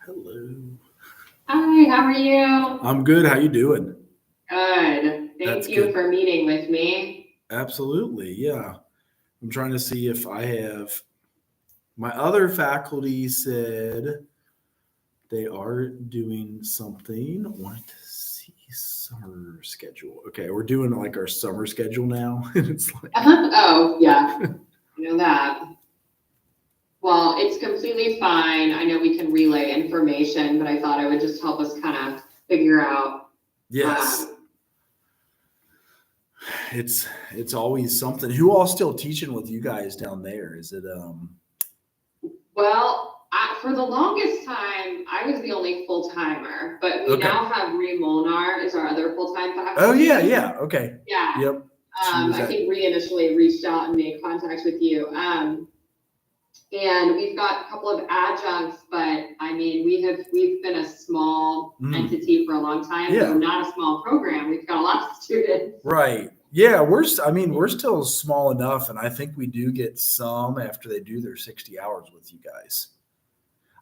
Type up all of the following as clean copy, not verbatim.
Hello. Hi, how are you? I'm good. How you doing? Good. That's Thank you good. for meeting with me. Absolutely. Yeah. I'm trying to see if I have my other faculty said they are doing something. I wanted to see summer schedule. Okay, we're doing like our summer schedule now. And it's like Oh, yeah, I know that. Well, it's completely fine. I know we can relay information, but I thought it would just help us kind of figure out. yes. Um, It's always something. Who all still teaching with you guys down there? Is it for the longest time, I was the only full timer, but we okay. now have Ree Molnar as our other full time Oh yeah, faculty. yeah. Okay. Yeah. Yep. She was I at think Ree initially reached out and made contact with you. And we've got a couple of adjuncts, but I mean, we've been a small mm, entity for a long time, though yeah. not a small program. We've got a lot of students. Right. Yeah, I mean, we're still small enough, and I think we do get some after they do their 60 hours with you guys.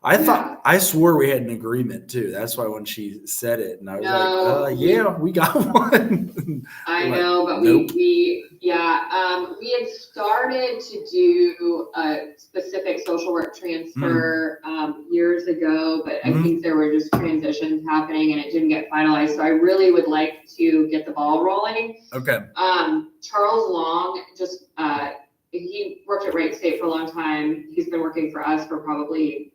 Yeah. I swore we had an agreement too. That's why when she said it, and I was like, No, yeah, we got one. They're I like, know, but nope. we had started to do a specific social work Mm, transfer years ago, but I mm, think there were just transitions happening and it didn't get finalized. So I really would like to get the ball rolling. okay. Charles Long he worked at Wright State for a long time. He's been working for us for probably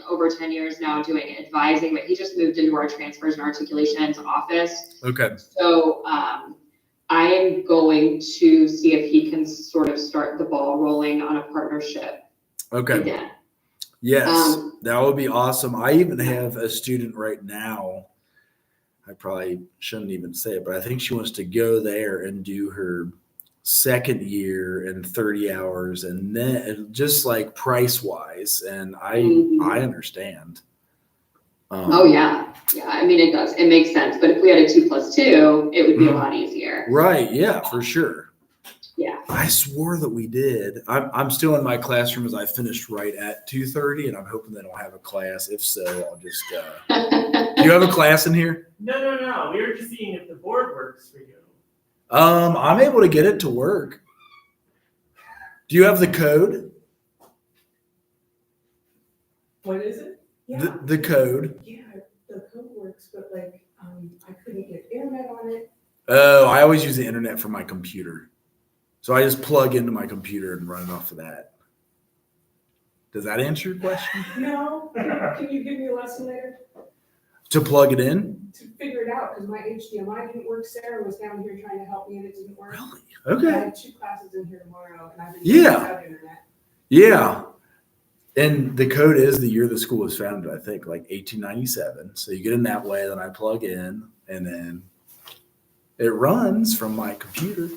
over 10 years now doing advising, but he just moved into our transfers and articulations office. Okay. So I am going to see if he can sort of start the ball rolling on a partnership Okay. again. Yes, Um, that would be awesome. I even yeah. have a student right now. I probably shouldn't even say it, but I think she wants to go there and do her second year and 30 hours and then just like price wise. And I Mhm. understand. Oh Um, yeah. Yeah. I mean, it does. It makes sense. But if we had a 2+2, it would be a mhm. lot easier. Right. Yeah, for sure. Yeah. I swore that we did. I'm still in my classroom as I finished right at 2:30, and I'm hoping they don't have a class. If so, I'll just. Do you have a class in here? No, no, no. We were just seeing if the board works for you. I'm able to get it to work. Do you have the code? What is it? Yeah, The code. yeah, the code works, but I couldn't get internet on it. Oh, I always use the internet for my computer. So I just plug into my computer and run it off of that. Does that answer your question? No, can you give me a lesson later To plug it in? to figure it out? Because my HDMI didn't work. Sarah was down here trying to help me and it didn't work. Really? I Okay. had 2 classes in here tomorrow and I've been Yeah. without internet. Yeah. And the code is the year the school was founded, I think, like 1897. So you get in that way, then I plug in, and then it runs from my computer.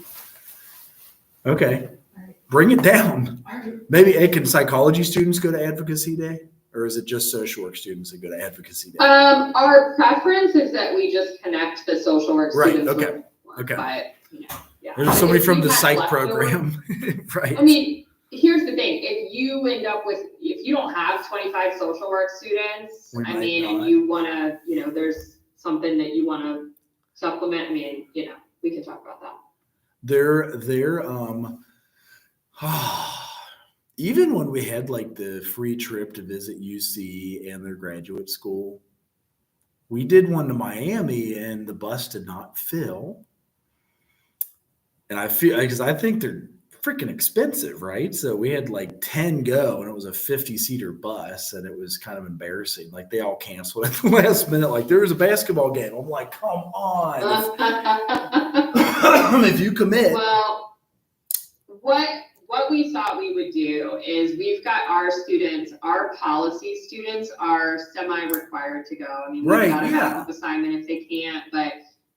Okay. Right. Bring it down. All right. Maybe can psychology students go to advocacy day? Or is it just social work students that go to advocacy day? Our preference is that we just connect the social work Right, students okay, with work, okay. but yeah. There's somebody If from we the had psych leftover- program. Right. I mean, here's the thing: if you end up with, if you don't have 25 social work students, We might and not. you want to, there's something that you want to supplement. I mean, we can talk about that. They're even when we had like the free trip to visit UC and their graduate school, we did one to Miami and the bus did not fill. And I feel because I think they're freaking expensive, right? So we had like 10 go and it was a 50-seater bus and it was kind of embarrassing. Like they all canceled at the last minute. Like there was a basketball game. I'm like, come on. If you commit. Well, what we thought we would do is we've got our students, our policy students are semi-required to go. I mean, we've got a backup assignment if they can't, but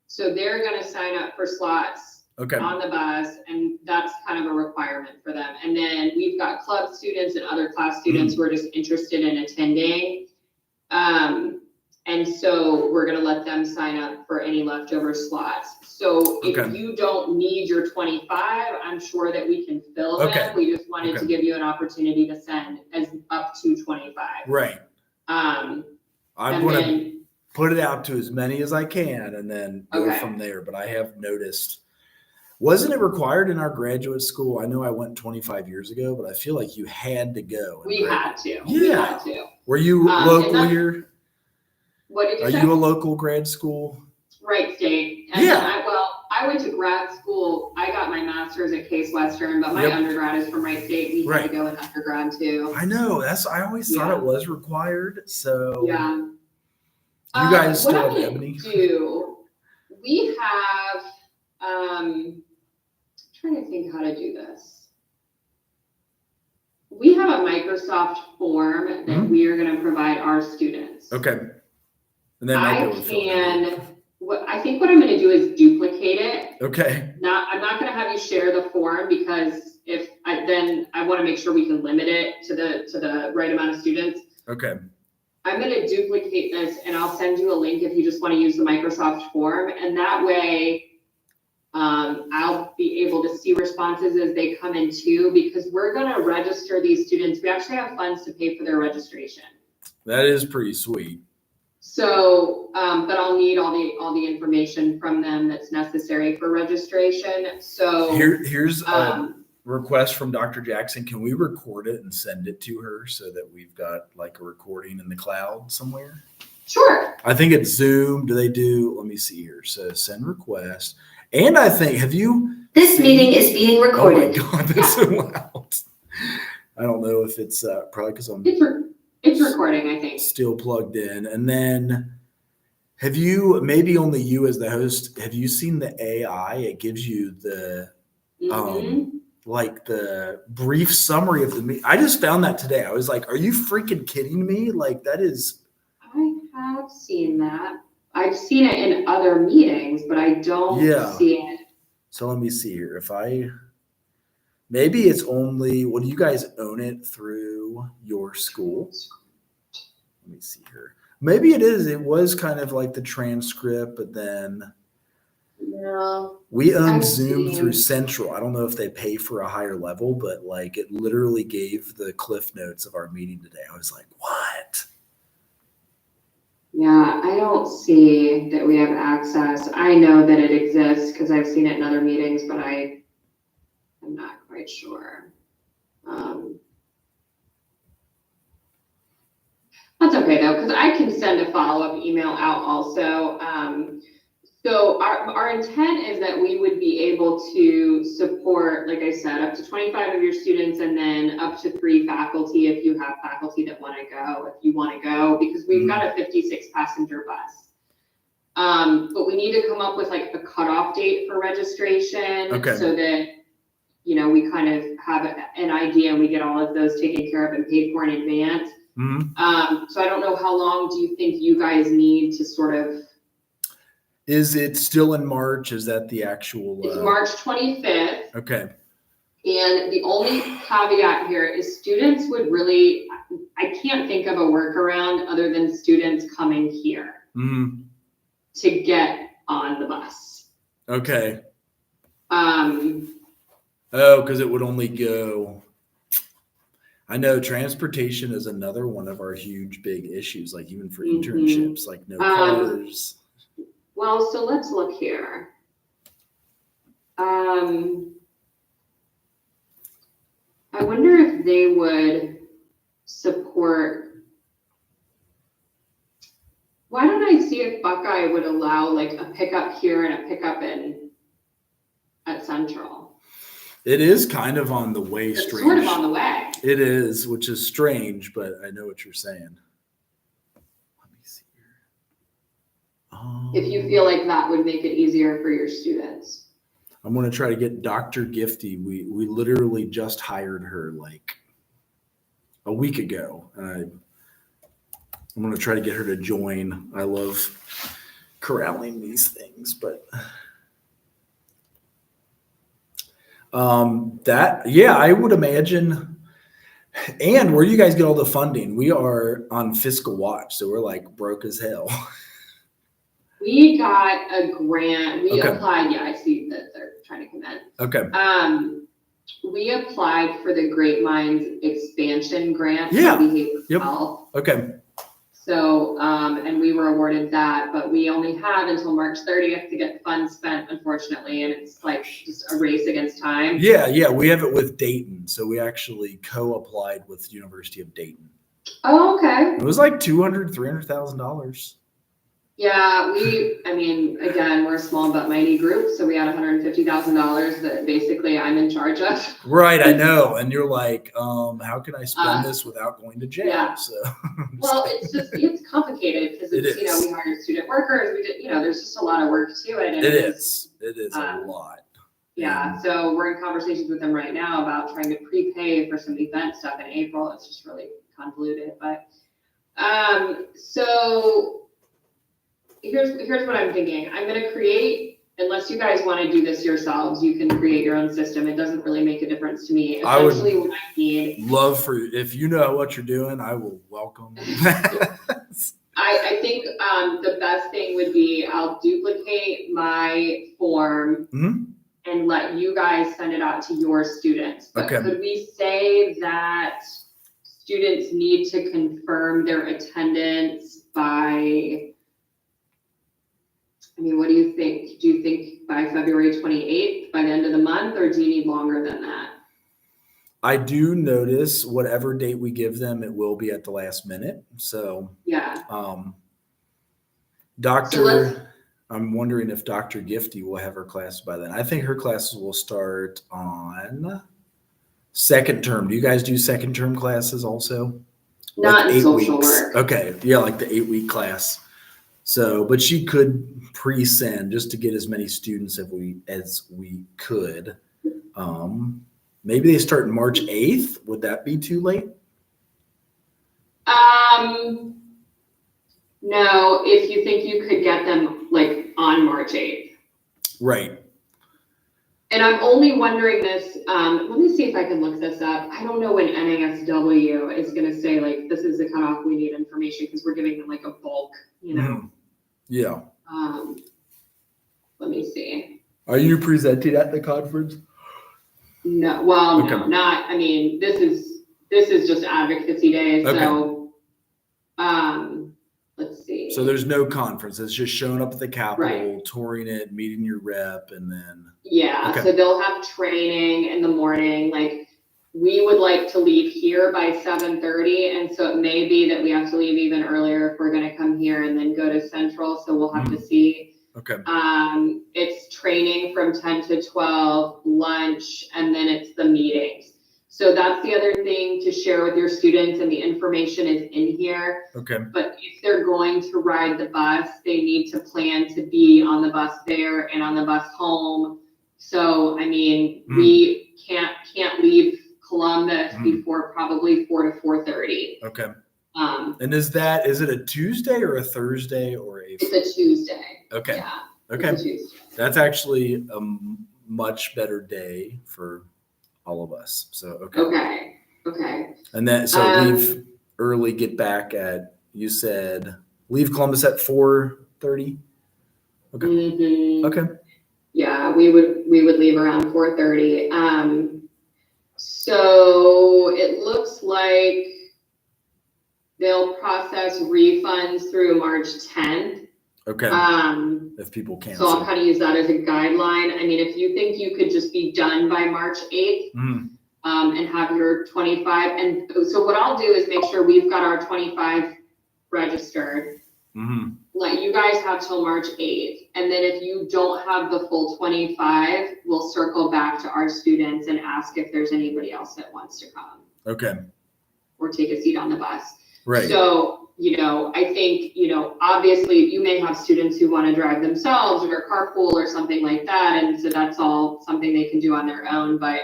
so they're going to sign up for slots on the bus, and that's kind of a requirement for them. And then we've got club students and other class students who are just interested in attending. And so we're going to let them sign up for any leftover slots. So if you don't need your 25, I'm sure that we can fill them. We just wanted to give you an opportunity to send as up to 25. Right. Um, I'm and going to then, put it out to as many as I can and then go Okay. from there. But I have noticed, wasn't it required in our graduate school? I know I went 25 years ago, but I feel like you had to go. we had to. We Yeah. had to. Were you and local that's- here? What did you Are say? you a local grad school? Wright State. And Yeah. then I went to grad school. I got my master's at Case Western, but my Yep. undergrad is from Wright State. We had Right. to go in undergrad too. I know. I always thought Yeah. it was required. So Yeah. you guys What still I'm have gonna Ebony? do, we have, trying to think how to do this. We have a Microsoft form that Mhm. we are gonna provide our students. Okay. And then I'll I go fill it out. I think what I'm gonna do is duplicate it. Okay. I'm not gonna have you share the form because then I wanna make sure we can limit it to the right amount of students. Okay. I'm gonna duplicate this and I'll send you a link if you just wanna use the Microsoft form, and that way I'll be able to see responses as they come in too, because we're gonna register these students. We actually have funds to pay for their registration. That is pretty sweet. So, but I'll need all the information from them that's necessary for registration. So, Here's a um, request from Dr. Jackson. Can we record it and send it to her so that we've got like a recording in the cloud somewhere? sure. I think it's Zoom. Let me see here. So send request. And I think, This meeting is being oh my recorded. God, that's so loud. I don't know if it's probably because I'm It's recording, I think. still plugged in. And then maybe only you as the host, have you seen the AI? It gives you the, Mhm. like the brief summary of the meeting. I just found that today. I was like, are you freaking kidding me? Like that is, I have seen that. I've seen it in other meetings, but I don't Yeah. see it. so let me see here. Maybe it's only, do you guys own it through your school? Let me see here. Maybe it was kind of like the transcript, but then No. we own I've Zoom through seen- Central. I don't know if they pay for a higher level, but like it literally gave the cliff notes of our meeting today. I was like, what? Yeah, I don't see that we have access. I know that it exists because I've seen it in other meetings, but I'm not quite sure. That's okay though, because I can send a follow-up email out also. So our intent is that we would be able to support, like I said, up to 25 of your students and then up to 3 faculty if you have faculty that want to go, if you want to go, because we've got a 56 passenger bus. But we need to come up with like a cutoff date for registration Okay. so that, we kind of have an idea and we get all of those taken care of and paid for in advance. Mhm. So I don't know, how long do you think you guys need to sort of, Is it still in March? Is that the actual? it's March 25th. Okay. And the only caveat here is students would really, I can't think of a workaround other than students coming here Mhm. to get on the bus. Okay. Um, Oh, because it would only go. I know transportation is another one of our huge big issues, like even for Mhm. internships, like no cars. well, so let's look here. I wonder if they would support. Why don't I see if Buckeye would allow like a pickup here and a pickup at Central? It is kind of on the way, It's strange. sort of on the way. It is, which is strange, but I know what you're saying. Let me see here. If you feel like that would make it easier for your students. I'm going to try to get Dr. Gifty. We literally just hired her like a week ago. And I'm going to try to get her to join. I love corralling these things, but I would imagine. And where do you guys get all the funding? We are on fiscal watch, so we're like broke as hell. We got a grant, we Okay. applied, yeah, I see that they're trying to come in. Okay. We applied for the Great Minds Expansion Grant. for Yeah. Behavioral Yep. Health. Okay. So, and we were awarded that, but we only have until March 30th to get the funds spent, unfortunately, and it's like just a race against time. Yeah, we have it with Dayton. So we actually co-applied with University of Dayton. Oh, okay. It was like $300,000. Yeah, I mean, again, we're a small but mighty group, so we had $150,000 that basically I'm in charge of. Right, I know. And you're like, how can I spend this without going to jail? yeah. So Well, it's complicated because It it's, is. we hired student workers, we did, there's just a lot of work to it. And it is a um, lot. Yeah, so we're in conversations with them right now about trying to prepay for some event stuff in April. It's just really convoluted, but, so here's what I'm thinking. I'm gonna create, unless you guys want to do this yourselves, you can create your own system. It doesn't really make a difference to me. I would Essentially what I need, Love for, if you know what you're doing, I will welcome that. I think, the best thing would be I'll duplicate my form Mhm. and let you guys send it out to your students. But Okay. could we say that students need to confirm their attendance by, I mean, what do you think? Do you think by February 28th, by the end of the month, or do you need longer than that? I do notice whatever date we give them, it will be at the last minute. So, Yeah, Dr. I'm wondering if Dr. Gifty will have her classes by then. I think her classes will start on second term. Do you guys do second term classes also? not Like in 8 social weeks. work. Okay. Yeah, like the 8-week class. So, but she could pre-send just to get as many students as we could. Maybe they start March 8th. Would that be too late? No, if you think you could get them like on March 8th. Right. And I'm only wondering this, let me see if I can look this up. I don't know when NASW is gonna say like, this is the cutoff, we need information, because we're giving them like a bulk, Mhm. Yeah. Let me see. Are you presenting at the conference? No, well, no, Okay. not, I mean, this is just advocacy day, Okay. so, let's see. So there's no conference. It's just showing up at the Capitol, Right. touring it, meeting your rep, and then. Yeah, Okay. so they'll have training in the morning, like, we would like to leave here by 7:30, and so it may be that we have to leave even earlier if we're gonna come here and then go to Central, so we'll have to see. Okay. It's training from 10 to 12, lunch, and then it's the meetings. So that's the other thing to share with your students, and the information is in here. Okay. But if they're going to ride the bus, they need to plan to be on the bus there and on the bus home. So, I mean, we can't leave Columbus before probably 4 to 4:30. Okay. And And is it a Tuesday or a Thursday or a? it's a Tuesday. Okay. Yeah. Okay. It's a Tuesday. That's actually a much better day for all of us. So, okay. Okay. And then, so leave early, get back at, you said, leave Columbus at 4:30? Okay. Mhm. Okay. Yeah, we would leave around 4:30. So it looks like they'll process refunds through March 10th. Okay. If people So I'll cancel. kind of use that as a guideline. I mean, if you think you could just be done by March 8th, Mhm. and have your 25, and so what I'll do is make sure we've got our 25 registered. Mhm. Let you guys have till March 8th. And then if you don't have the full 25, we'll circle back to our students and ask if there's anybody else that wants to come Okay. or take a seat on the bus. Right. So, I think, obviously you may have students who want to drive themselves or carpool or something like that. And so that's all something they can do on their own. But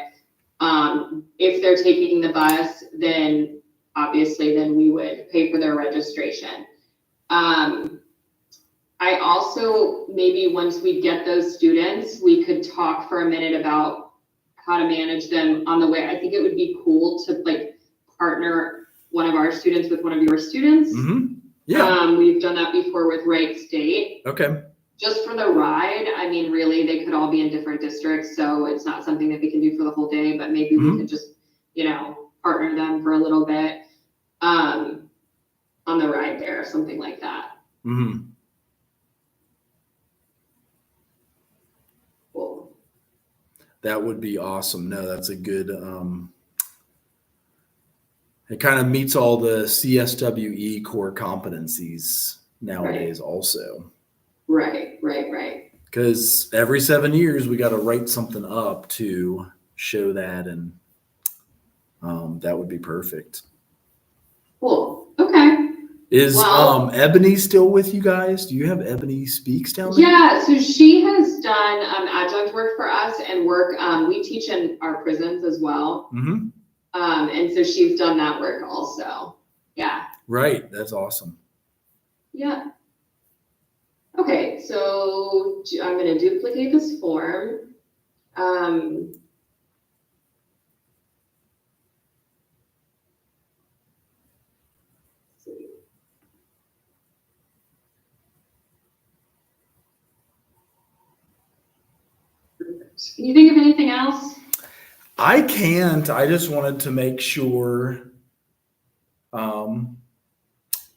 if they're taking the bus, then obviously then we would pay for their registration. I also, maybe once we get those students, we could talk for a minute about how to manage them on the way. I think it would be cool to like partner one of our students with one of your students. Mhm. Yeah. We've done that before with Wright State. Okay. Just for the ride, I mean, really, they could all be in different districts, so it's not something that we can do for the whole day, but maybe we could just, partner them for a little bit. on the ride there or something like that. Mhm. Cool. That would be awesome. No, that's a good, it kind of meets all the CSWE core competencies nowadays also. Right. Because every 7 years we got to write something up to show that, and that would be perfect. Cool. Okay. Is Well- Ebony still with you guys? Do you have Ebony Speaks down there? Yeah, so she has done adjunct work for us and work, we teach in our prisons as well. Mm-hmm. And so she's done that work also. Yeah. Right. That's awesome. Yeah. Okay, so I'm going to duplicate this form. Let's see. Can you think of anything else? I can't. I just wanted to make sure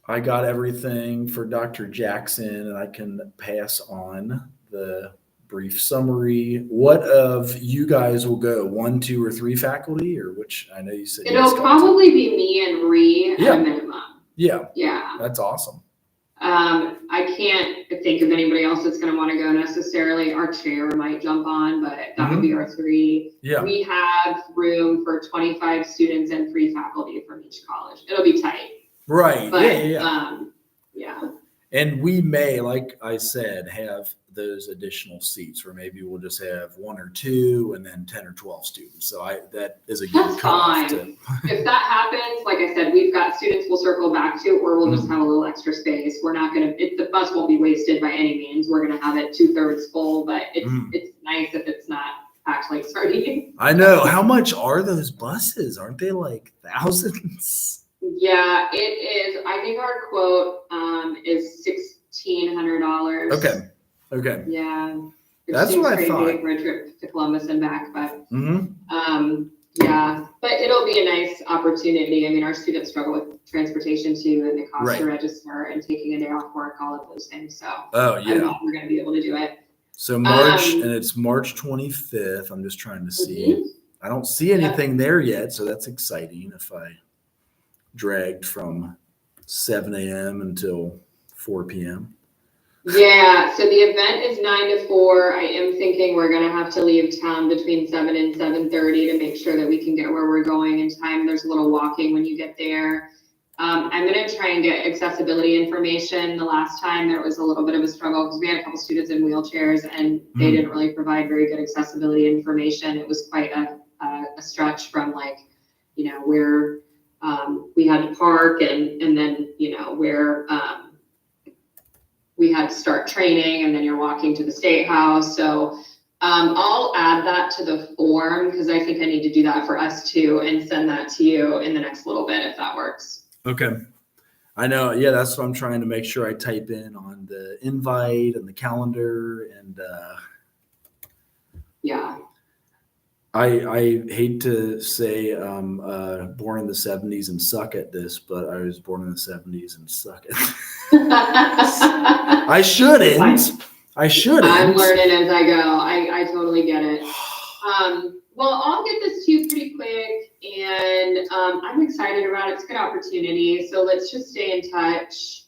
I got everything for Dr. Jackson, and I can pass on the brief summary. What of you guys will go? 1, 2, or 3 faculty, or which? I know you said you guys It'll got probably be me and Ree Yeah. at a minimum. Yeah, Yeah. that's awesome. I can't think of anybody else that's going to want to go necessarily. Our chair might jump on, but that would be our 3. Yeah, We have room for 25 students and 3 faculty from each college. It'll be tight, right. but Yeah. yeah. And we may, like I said, have those additional seats where maybe we'll just have 1 or 2 and then 10 or 12 students. So that is a good That's cutoff fine. If that happens, like I said, we've got students we'll circle back to, or we'll just have a little extra space. We're not going to, the bus won't be wasted by any means. We're going to have it 2/3 full, but it's nice if it's not actually starting. I know. How much are those buses? Aren't they like thousands? Yeah, it is. I think our quote is $1,600. Okay. Yeah. Which That's seems what I crazy thought. for a trip to Columbus and back, but Mm-hmm. yeah, but it'll be a nice opportunity. I mean, our students struggle with transportation too, and the cost Right. to register and taking a day off work, all of those things. So Oh, I yeah. know we're going to be able to do it. So March, Um, and it's March 25th. I'm just trying to see. Mhm. I don't see anything there yet, so that's exciting if I dragged from 7 a.m. until 4 p.m. Yeah, so the event is 9 to 4. I am thinking we're gonna have to leave town between 7 and 7:30 to make sure that we can get where we're going in time. There's a little walking when you get there. I'm gonna try and get accessibility information. The last time there was a little bit of a struggle because we had a couple students in wheelchairs and they didn't really provide very good accessibility information. It was quite a stretch from like, where we had to park and then, where we had to start training, and then you're walking to the State House. So I'll add that to the form because I think I need to do that for us too and send that to you in the next little bit if that works. Okay. I know. Yeah, that's what I'm trying to make sure I type in on the invite and the calendar. And Yeah. I hate to say born in the 70s and suck at this, but I was born in the 70s and suck at it. I shouldn't. I shouldn't. I'm learning as I go. I totally get it. Well, I'll get this to you pretty quick, and I'm excited about it. It's a good opportunity. So let's just stay in touch.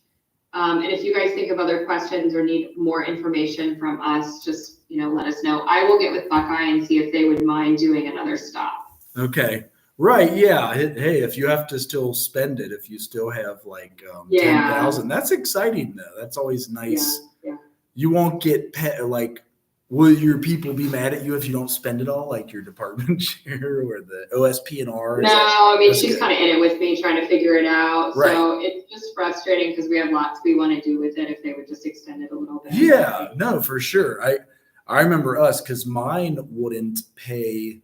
And if you guys think of other questions or need more information from us, just let us know. I will get with Buckeye and see if they would mind doing another stop. Okay. Right. Yeah. Hey, if you have to still spend it, if you still have like Yeah. 10,000, that's exciting though. That's always nice. Yeah. You won't get like, will your people be mad at you if you don't spend it all, like your department chair or the OSP&R? No, I mean, that's she's good. kind of in it with me trying to figure it out. Right. So it's just frustrating because we have lots we want to do with it if they would just extend it a little bit. Yeah, no, for sure. I remember us because mine wouldn't pay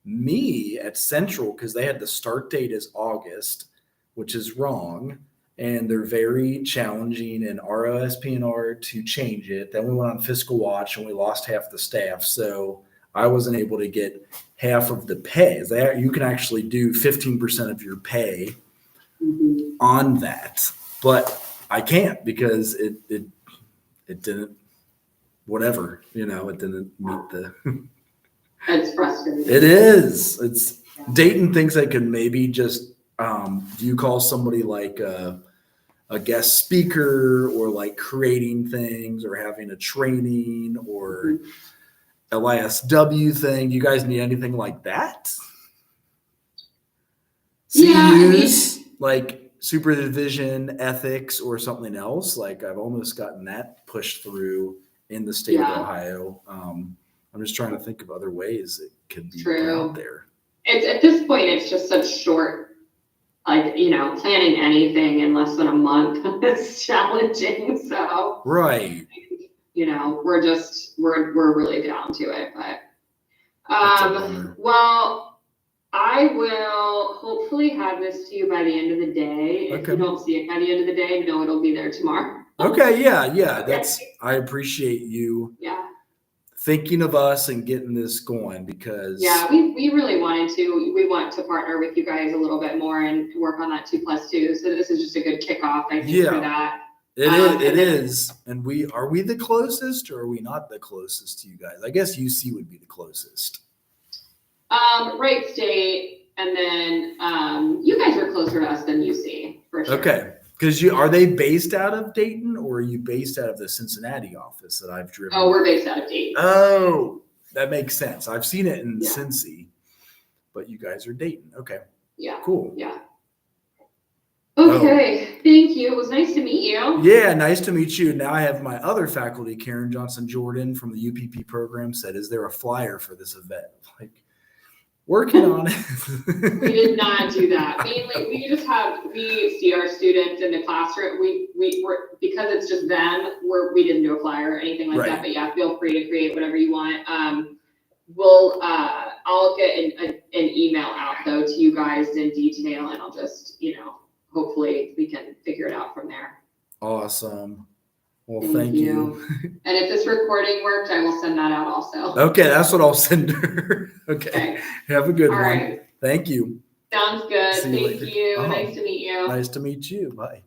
me at Central because they had the start date as August, which is wrong. And they're very challenging in ROSP&R to change it. Then we went on Fiscal Watch and we lost half the staff. So I wasn't able to get half of the pay. You can actually do 15% of your pay Mhm. on that. but I can't because it didn't, whatever, it didn't meet the. It's frustrating. It is. It's Dayton thinks I could maybe just. Do you call somebody like a guest speaker or like creating things or having a training or LISW thing? Do you guys need anything like that? Yeah, CUs, like supervision, ethics, or something else. Like I've almost gotten that pushed through in the state of Ohio. I'm just trying to think of other ways it could be out there. It's at this point, it's just such short, planning anything in less than a month is challenging. So Right. we're really down to it. But That's a bummer. well, I will hopefully have this to you by the end of the day. If Okay. you don't see it by the end of the day, no, it'll be there tomorrow. Okay, yeah. I appreciate you Yeah. thinking of us and getting this going because Yeah, we really wanted to. We want to partner with you guys a little bit more and work on that 2+2. So this is just a good kickoff, I think, for that. it is. And are we the closest or are we not the closest to you guys? I guess UC would be the closest. Wright State, and then you guys are closer to us than UC for sure. Okay. Because are they based out of Dayton or are you based out of the Cincinnati office that I've driven? Oh, we're based out of Dayton. Oh, that makes sense. I've seen it in Yeah. Cincy, but you guys are Dayton. Okay, Yeah. cool. Yeah. Okay. Thank you. It was nice to meet you. Yeah, nice to meet you. Now I have my other faculty, Karen Johnson Jordan from the UPP program, said, "Is there a flyer for this event?" Like, working on it. We did not do that. Mainly, we see our students in the classroom. We're because it's just them. We didn't do a flyer or anything like Right. that. But yeah, feel free to create whatever you want. I'll get an email out though to you guys in detail, and I'll just hopefully we can figure it out from there. Awesome. Well, Thank thank you. And if this recording worked, I will send that out also. Okay, that's what I'll send her. Okay. Okay. Have a good All one. right. Thank you. Sounds good. See you Thank later. you. Uh-huh. Nice to meet you. Nice to meet you. Bye.